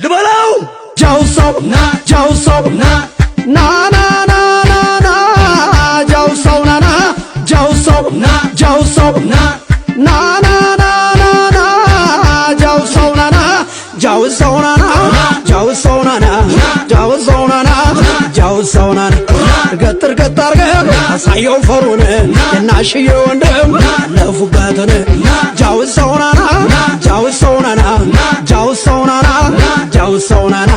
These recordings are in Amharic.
ልበለው ጃውሳው ጃውሳው ና ና ና ና ና ጃውሳው ና ና ጃውሳው ጃውሳው ና ና ና ና ና ጃውሳው ና ና ጃውሳው ና ና ጃውሳው ና ና ጃውሳው ና ና ጃውሳው ና ና ገጥር ገጣር አሳየው ፈሩን የናሽዬ ወንድም ለፉበትን ጃውሳው ና ና ጃውሳው ና ና ጃውሳው ና ና ጃውሳው ና ና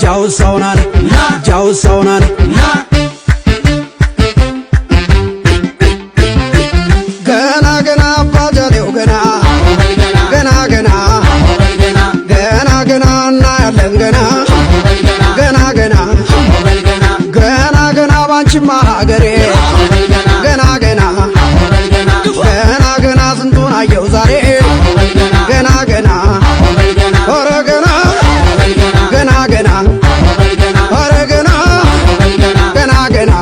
ጃውሳው ና ና ጃውሳው ና ና ገና ገና አባጃሌው ገና ገና ገና ገና ገና እናያለን ገና ገና ገና ገና ገና ባንቺማ ሀገሬ ገና ገና ገና ገና ስንቱን አየው ዛሬ ገና ገና ኧረ ገና ገና ገና ኧረ ገና ገና ገና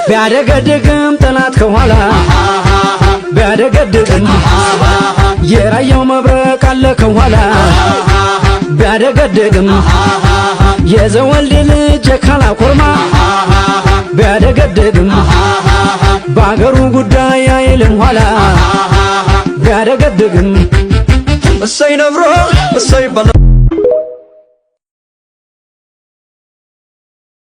ቢያደገድግም ጠላት ከኋላ ቢያደገድግም የራያው መብረቅ አለ ከኋላ ቢያደገድግም የዘወልድ ልጅ የካላ ኮርማ ቢያደገድግም በአገሩ ጉዳይ አይልም ኋላ ቢያደገድግም እሰይ ነብሮ እሰይ